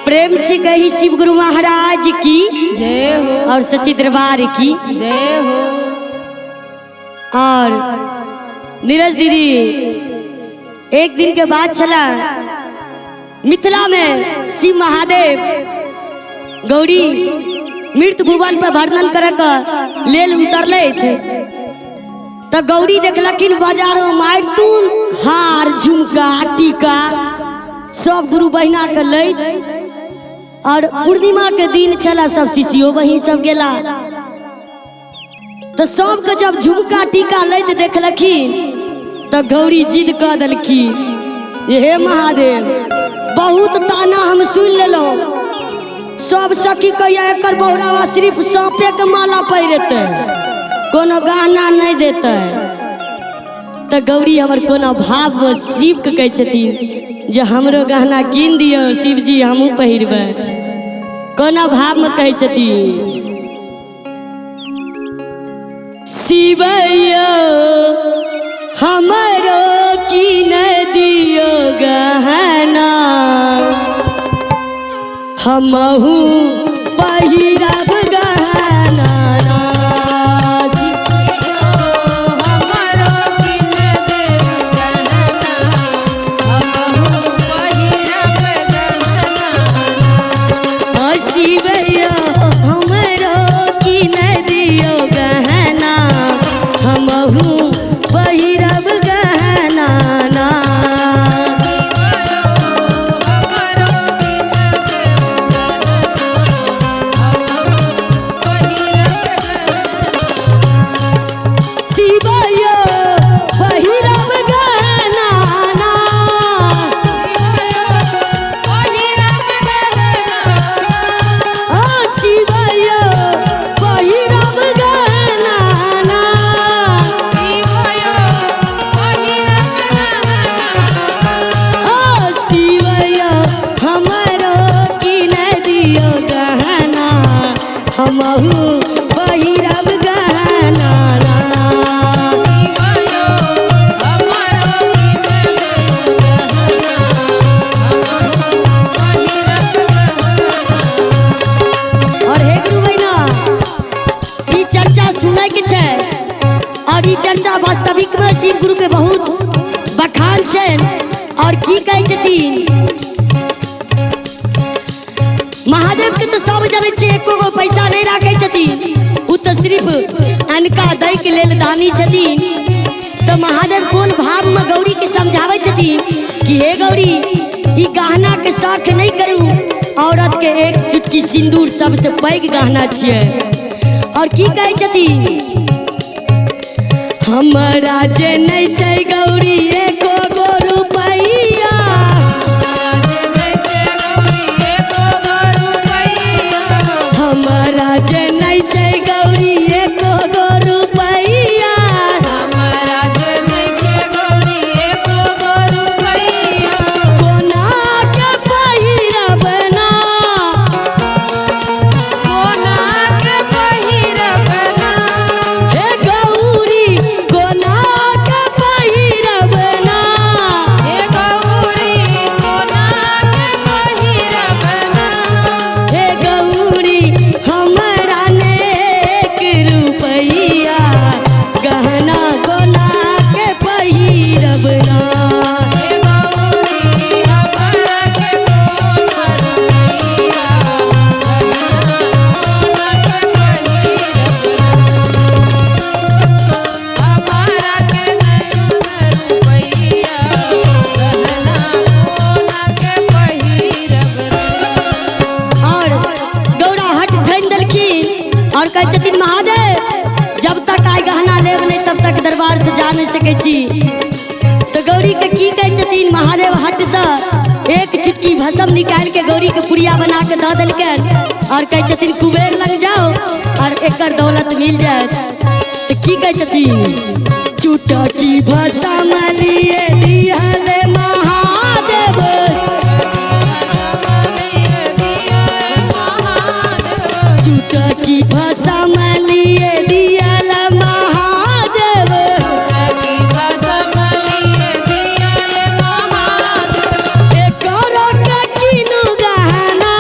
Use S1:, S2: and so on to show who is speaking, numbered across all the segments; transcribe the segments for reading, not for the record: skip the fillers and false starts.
S1: प्रेम से कही शिव गुरु महाराज की
S2: जय हो
S1: और सच्ची दरबार की
S2: जय हो।
S1: और नीरज दीदी एक दिन के बाद चला मिथिला में शिव महादेव गौरी मृत भुवन पर वर्णन करके लेल उतरले थे। तो गौरी देखलखिन बाजार में मारतून हार झुमका टीका सब गुरु बहिना के ले और पूर्णिमा के दिन चला सब शिष्यो बहिन सब गेला। तो सबके जब झुमका टीका लैत देखलखिन तो गौरी जिद कह दलखिन हे महादेव बहुत ताना हम सुन लेलो सब सखी कहिया एकर बहुरावा सिर्फ सांपे के माला पहिरते कोनो गहना नहीं देते। तो गौरी हमर कोनो भाव शिव के कहे छथिन जे हमरो गहना कीन दियो शिव जी हमहू पहिरबै। कोना भाव में कहे छथिन शिवैया हमरो कीन दियो गहना हमहू पहिरब गहना। हमहू पहिरब गहना और हे गुरु बहिना ई चर्चा सुनै के छै और ई चर्चा वास्तविक में शिव गुरु के बहुत बखान छै। और की कहै छथिन महादेव के तो सब जाने छे एको गो पैसा नहीं राखे छथिन उ तो सिर्फ अनका दई के लेल दानी छथिन। तो महादेव कोन भाव में गौरी के समझावे छथिन कि हे गौरी ई गहना के शौक नहीं करू औरत के एक चुटकी सिंदूर सबसे पैघ गहना छिए। और की कहै छथिन हमरा जे नहीं छै गौरी एको गो रुपैया हमरा जे नहीं छै गौरी एको गो रुपैया
S2: हमरा जे नहीं छै गौरी एको गो रुपैया
S1: कोना के पहिरब ना
S2: कोना के पहिरब ना
S1: हे गौरी कोना के पहिरब ना
S2: हे गौरी कोना के पहिरब ना
S1: हे गौरी हमरा ने एक रुपैया गहना कोना के पहिरब ना।
S2: हे गौरी हमरा के कोना रुपैया कोना के पहिरब ना हमरा के नहीं रुपैया गहना कोना के पहिरब ना।
S1: और गौरा हट ठान देलखिन और कहे छथिन महादेव जब तक आइ गहना लेब नहीं तब तक दरबार से जा नहीं सके छी। तो गौरी के की कहे छथिन महादेव हट से एक चुटकी भस्म निकाल के गौरी के पुड़िया बना के दे देलकन और कहे छथिन कुबेर लग जाओ और एकर दौलत मिल जाए। तो की कहे छथिन चुटकी भस्म लिए दिहले महादेव चुटकी भस्म लिए दियल महादेव एकर के किनु गहना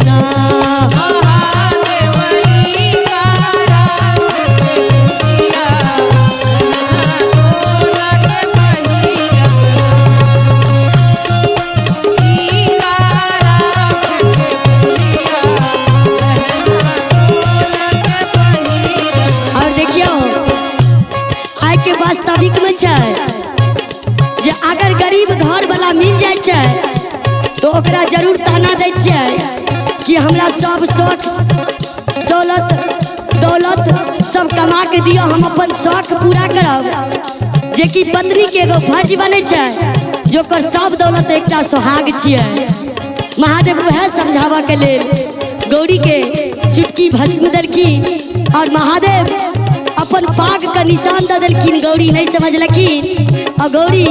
S1: ना।
S2: महादेव ई का राख के गोरिया गहना सोना के पहिरब ई का राख के गोरिया गहना सोना के पहिरब।
S1: और देखियो आय के वास्तविक में छै जे अगर गरीब घर वाला मिल जाए छै तो ओकरा जरूर ताना दै छियै कि हमरा सब शौक दौलत सब कमा के दियो, हम अपन शौक पूरा करब। जे कि पत्नी के एगो फर्ज बने छै जो कर सब दौलत एकटा सुहाग छियै। महादेव वह समझावा के लेल गौरी के चुटकी भस्म देलखिन और महादेव अपन पाग का निशान दे देलखिन। गौरी नहीं समझलखिन और गौरी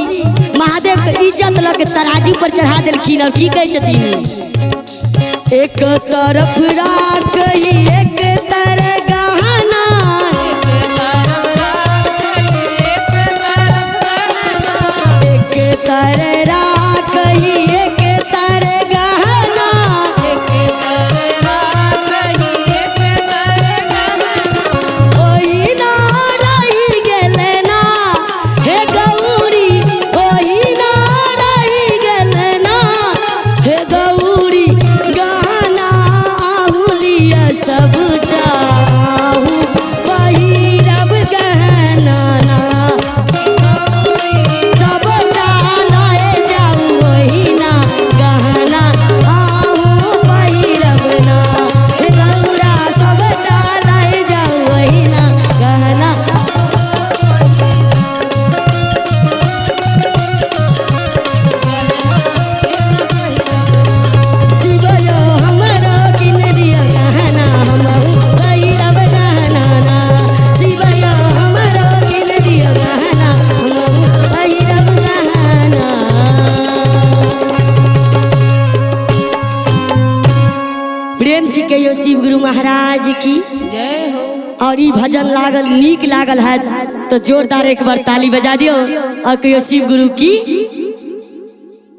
S1: महादेव के इज्जत लग तराजू पर चढ़ा देलखिन और की कहै छथिन एक तरफ राख एक तरह गहना,
S2: एक तरफ राख एक तरफ गहना
S1: एक तरह राख एक तरह गहना,
S2: एक तरफ राख एक तरफ गहना
S1: ओही ना रही गेले ना हे गौरी, ओही ना रही गेले ना हे गौरी, गहना आहुलिया सबटा आहू पहिरब गहना ना, सबटा लाए जाऊ ओही ना गहना आहू पहिरब ना, हे गौरा सबटा लाए जाऊ ओही ना गहना। शिवयो हमरो किन दिया गहना हमहू पहिरब गहना ना, शिवयो हमरो किन दिया गहना हमहू पहिरब गहना। प्रेम से कहियो शिव गुरु महाराज की।
S2: जय हो।
S1: और ई भजन लागल नीक लागल है तो जोरदार एक बार ताली बजा दियो और कहियो शिव गुरु की